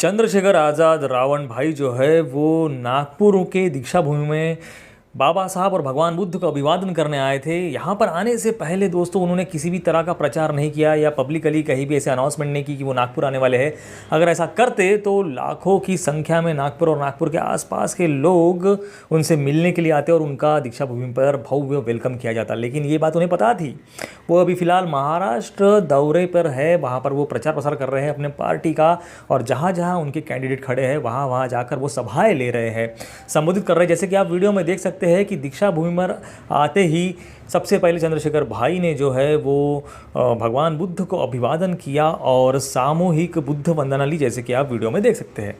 चंद्रशेखर आज़ाद रावण भाई जो है वो नागपुर के दीक्षा भूमि में बाबा साहब और भगवान बुद्ध का अभिवादन करने आए थे। यहाँ पर आने से पहले दोस्तों उन्होंने किसी भी तरह का प्रचार नहीं किया या पब्लिकली कहीं भी ऐसे अनाउंसमेंट नहीं की कि वो नागपुर आने वाले हैं। अगर ऐसा करते तो लाखों की संख्या में नागपुर और नागपुर के आसपास के लोग उनसे मिलने के लिए आते और उनका दीक्षा भूमि पर भव्य वेलकम किया जाता। लेकिन ये बात उन्हें पता थी। वो अभी फ़िलहाल महाराष्ट्र दौरे पर है, वहाँ पर वो प्रचार प्रसार कर रहे हैं अपने पार्टी का, और जहाँ जहाँ उनके कैंडिडेट खड़े हैं वहाँ वहाँ जाकर वो सभाएँ ले रहे हैं, संबोधित कर रहे हैं। जैसे कि आप वीडियो में देख सकते हैं कि दीक्षा भूमि पर आते ही सबसे पहले चंद्रशेखर भाई ने जो है वो भगवान बुद्ध को अभिवादन किया और सामूहिक बुद्ध वंदना ली, जैसे कि आप वीडियो में देख सकते हैं।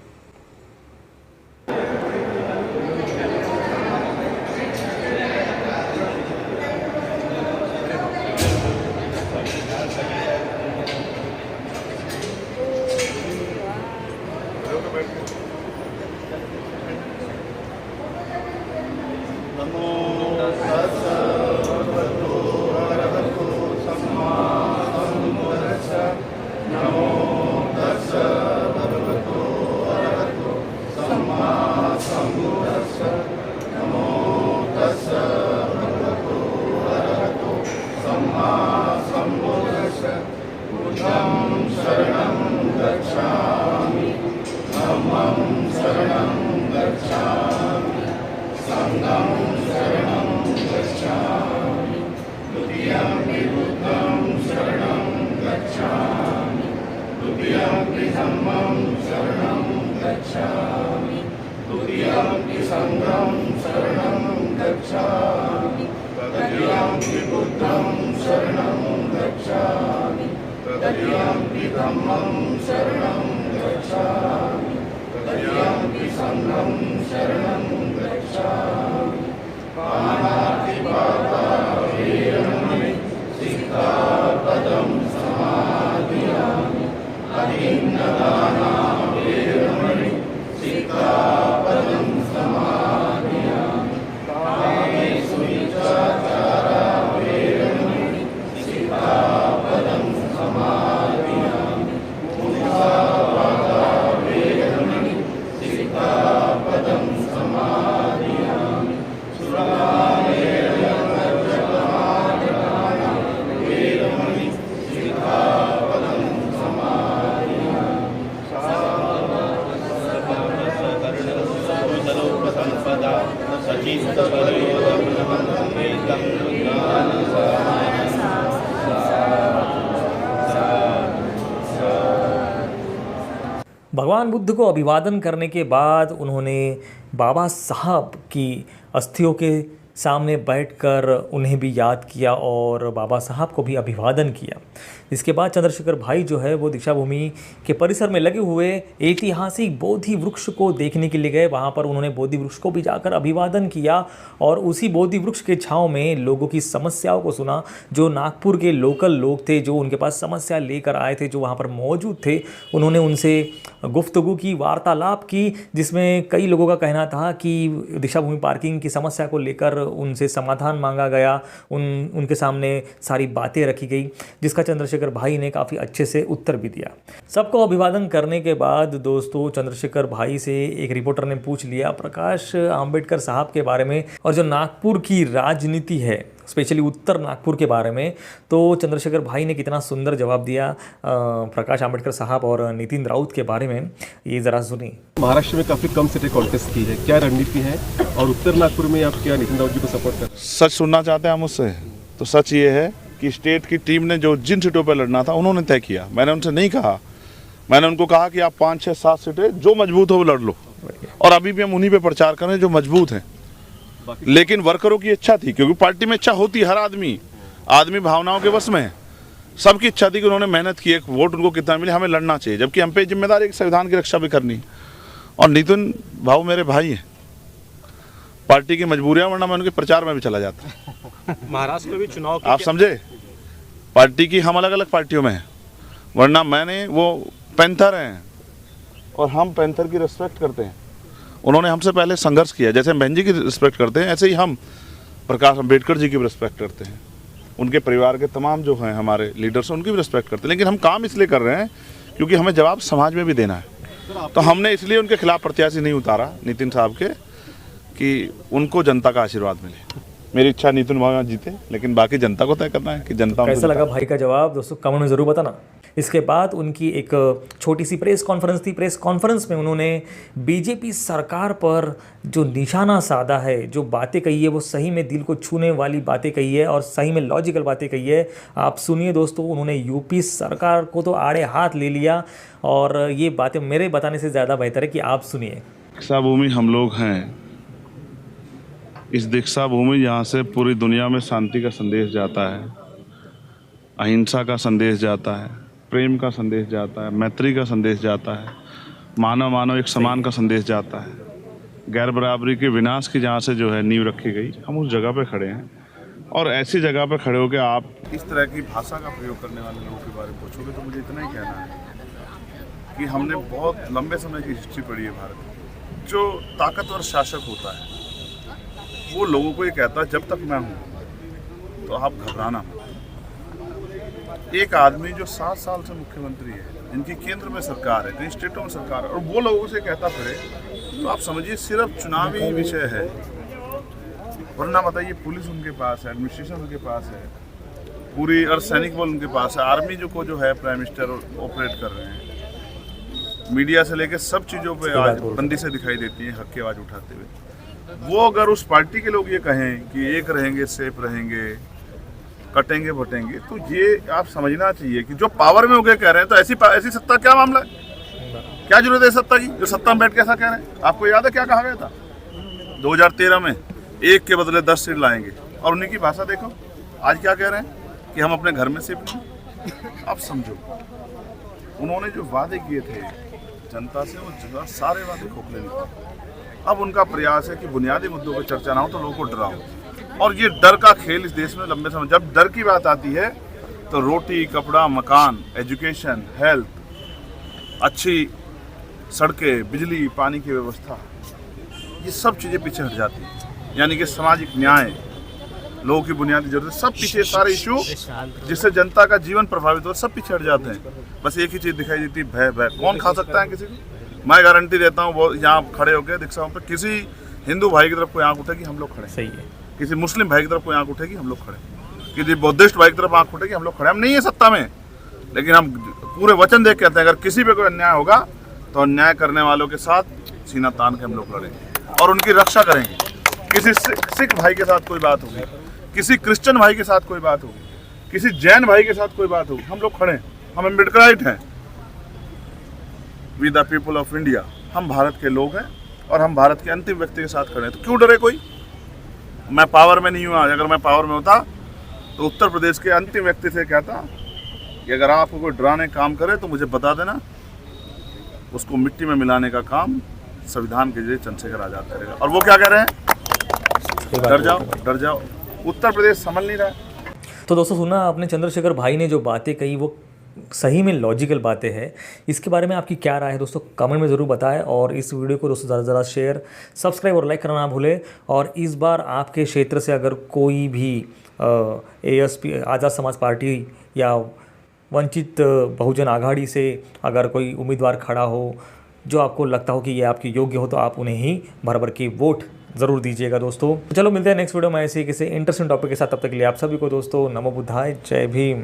भगवान बुद्ध को अभिवादन करने के बाद उन्होंने बाबा साहब की अस्थियों के सामने बैठकर उन्हें भी याद किया और बाबा साहब को भी अभिवादन किया। इसके बाद चंद्रशेखर भाई जो है वो दीक्षा भूमि के परिसर में लगे हुए ऐतिहासिक बोधि वृक्ष को देखने के लिए गए। वहाँ पर उन्होंने बोधि वृक्ष को भी जाकर अभिवादन किया और उसी बोधि वृक्ष के छांव में लोगों की समस्याओं को सुना। जो नागपुर के लोकल लोग थे, जो उनके पास समस्या लेकर आए थे, जो वहाँ पर मौजूद थे, उन्होंने उनसे गुफ्तगू की, वार्तालाप की, जिसमें कई लोगों का कहना था कि दीक्षा भूमि पार्किंग की समस्या को लेकर उनसे समाधान मांगा गया, उनके सामने सारी बातें रखी गई, जिसका चंद्रशेखर भाई ने काफ़ी अच्छे से उत्तर भी दिया। सबको अभिवादन करने के बाद दोस्तों चंद्रशेखर भाई से एक रिपोर्टर ने पूछ लिया प्रकाश आंबेडकर साहब के बारे में और जो नागपुर की राजनीति है, स्पेशली उत्तर नागपुर के बारे में। तो चंद्रशेखर भाई ने कितना सुंदर जवाब दिया प्रकाश आंबेडकर साहब और नितिन राउत के बारे में, ये ज़रा सुनिए। महाराष्ट्र में काफ़ी कम सीटें कॉन्टेस्ट की है, क्या रणनीति है और उत्तर नागपुर में आप क्या नितिन राउत जी को सपोर्ट कर? सच सुनना चाहते हैं हम उससे, तो सच ये है कि स्टेट की टीम ने जो जिन सीटों पर लड़ना था उन्होंने तय किया। मैंने उनसे नहीं कहा, मैंने उनको कहा कि आप 5, 6, 7 सीटें जो मजबूत हो वो लड़ लो, और अभी भी हम उन्हीं पे प्रचार करें जो मजबूत हैं। लेकिन वर्करों की इच्छा थी, क्योंकि पार्टी में इच्छा होती है, हर आदमी भावनाओं के वश में है। सबकी इच्छा थी कि उन्होंने मेहनत की, एक वोट उनको कितना मिले, हमें लड़ना चाहिए, जबकि हम पे जिम्मेदारी एक संविधान की रक्षा भी करनी है। और नितिन भाव मेरे भाई हैं, पार्टी की मजबूरियां, वरना मैं उनके प्रचार में भी चला जाता। महाराष्ट्र में भी चुनाव आप समझे, पार्टी की हम अलग अलग पार्टियों में हैं, वरना मैंने वो पैंथर हैं और हम पैंथर की रिस्पेक्ट करते हैं। उन्होंने हमसे पहले संघर्ष किया, जैसे हम बहन जी की रिस्पेक्ट करते हैं, ऐसे ही हम प्रकाश अम्बेडकर जी की भी रिस्पेक्ट करते हैं। उनके परिवार के तमाम जो हैं हमारे लीडर्स, उनकी भी रिस्पेक्ट करते हैं। लेकिन हम काम इसलिए कर रहे हैं क्योंकि हमें जवाब समाज में भी देना है। तो हमने इसलिए उनके खिलाफ प्रत्याशी नहीं उतारा नितिन साहब के कि उनको जनता का आशीर्वाद मिले। मेरी इच्छा नितिन भाई जीते, लेकिन बाकी जनता को तय करना है कि जनता उनको कैसा लगा भाई का जवाब दोस्तों कमेंट में ज़रूर बताना। इसके बाद उनकी एक छोटी सी प्रेस कॉन्फ्रेंस थी। प्रेस कॉन्फ्रेंस में उन्होंने बीजेपी सरकार पर जो निशाना साधा है, जो बातें कही है वो सही में दिल को छूने वाली बातें कही है और सही में लॉजिकल बातें कही है। आप सुनिए दोस्तों, उन्होंने यूपी सरकार को तो आड़े हाथ ले लिया और ये बातें मेरे बताने से ज़्यादा बेहतर है कि आप सुनिए। दीक्षा भूमि हम लोग हैं, इस दीक्षा भूमि जहाँ से पूरी दुनिया में शांति का संदेश जाता है, अहिंसा का संदेश जाता है, प्रेम का संदेश जाता है, मैत्री का संदेश जाता है, मानव मानव एक समान का संदेश जाता है, गैर बराबरी के विनाश की जहाँ से जो है नींव रखी गई, हम उस जगह पे खड़े हैं। और ऐसी जगह पे खड़े होकर आप इस तरह की भाषा का प्रयोग करने वाले लोगों के बारे में पूछोगे तो मुझे इतना ही कहना है कि हमने बहुत लंबे समय की हिस्ट्री पढ़ी है भारत में। जो ताकतवर शासक होता है वो लोगों को ये कहता है जब तक मैं हूँ तो आप घबराना मत। एक आदमी जो 7 साल से मुख्यमंत्री है, जिनकी केंद्र में सरकार है, कई स्टेटों में सरकार है, और वो लोगों से कहता फिरे तो आप समझिए सिर्फ चुनावी विषय है। वरना बताइए पुलिस उनके पास है, एडमिनिस्ट्रेशन उनके पास है, पूरी अर्धसैनिक बल उनके पास है, आर्मी जो है प्राइम मिनिस्टर ऑपरेट कर रहे हैं, मीडिया से लेकर सब चीज़ों पे आज बंदी से दिखाई देती है हक की आवाज़ उठाते हुए। वो अगर उस पार्टी के लोग ये कहें कि एक रहेंगे सेफ रहेंगे, कटेंगे बटेंगे, तो ये आप समझना चाहिए कि जो पावर में होके कह रहे हैं तो ऐसी सत्ता क्या मामला है, क्या जरूरत है सत्ता की जो सत्ता में बैठ के ऐसा कह रहे हैं। आपको याद है क्या कहा गया था 2013 में, 1 के बदले 10 सीट लाएंगे, और उन्हीं की भाषा देखो आज क्या कह रहे हैं कि हम अपने घर में शिफ्ट हैं। आप समझो उन्होंने जो वादे किए थे जनता से वो सारे वादे खोखले निकले। अब उनका प्रयास है कि बुनियादी मुद्दों पर चर्चा ना हो तो लोगों को डराओ, और ये डर का खेल इस देश में लंबे समय, जब डर की बात आती है तो रोटी कपड़ा मकान, एजुकेशन, हेल्थ, अच्छी सड़कें, बिजली, पानी की व्यवस्था, ये सब चीज़ें पीछे हट जाती हैं। यानी कि सामाजिक न्याय, लोगों की बुनियादी जरूरत, सब पीछे, सारे इशू जिससे जनता का जीवन प्रभावित हो सब पीछे हट जाते हैं। बस एक ही चीज़ दिखाई देती है, भय। भय कौन खा सकता है किसी को? मैं गारंटी देता हूँ वो यहाँ खड़े होकर दीक्षाओं पे किसी हिंदू भाई की तरफ कोई आंख उठेगी हम लोग खड़े, सही है, किसी मुस्लिम भाई की तरफ कोई आंख उठेगी हम लोग खड़े, किसी बौद्धिस्ट भाई की तरफ आंख उठेगी हम लोग खड़े। हम नहीं है सत्ता में, लेकिन हम पूरे वचन देख कहते हैं अगर किसी पे कोई अन्याय होगा तो अन्याय करने वालों के साथ सीना तान के हम लोग लड़ेंगे और उनकी रक्षा करेंगे। किसी सिख भाई के साथ कोई बात होगी, किसी क्रिश्चियन भाई के साथ कोई बात होगी, किसी जैन भाई के साथ कोई बात होगी, हम लोग खड़े हैं। हम अम्बेडकराइट हैं, we the people of India, हम भारत के लोग हैं और हम भारत के अंतिम व्यक्ति के साथ खड़े हैं। तो क्यों डरे कोई? मैं पावर में नहीं हूँ आज, अगर मैं पावर में होता तो उत्तर प्रदेश के अंतिम व्यक्ति से कहता कि अगर आपको कोई डराने काम करे तो मुझे बता देना, उसको मिट्टी में मिलाने का काम संविधान के जरिए चंद्रशेखर आजाद करेगा। और वो क्या कह रहे हैं? डर जाओ, डर जाओ। उत्तर प्रदेश संभल नहीं रहा है। तो दोस्तों सुना आपने, चंद्रशेखर भाई ने जो बातें कही वो सही में लॉजिकल बातें हैं। इसके बारे में आपकी क्या राय है दोस्तों कमेंट में ज़रूर बताएं, और इस वीडियो को दोस्तों ज़्यादा से ज़्यादा शेयर, सब्सक्राइब और लाइक करना ना भूलें। और इस बार आपके क्षेत्र से अगर कोई भी ASP आज़ाद समाज पार्टी या वंचित बहुजन आघाड़ी से अगर कोई उम्मीदवार खड़ा हो जो आपको लगता हो कि ये आपके योग्य हो, तो आप उन्हें ही भर के वोट ज़रूर दीजिएगा दोस्तों। चलो मिलते हैं नेक्स्ट वीडियो में ऐसे किसी इंटरेस्टिंग टॉपिक के साथ। तब तक के लिए आप सभी को दोस्तों नमो बुद्धाय, जय भीम।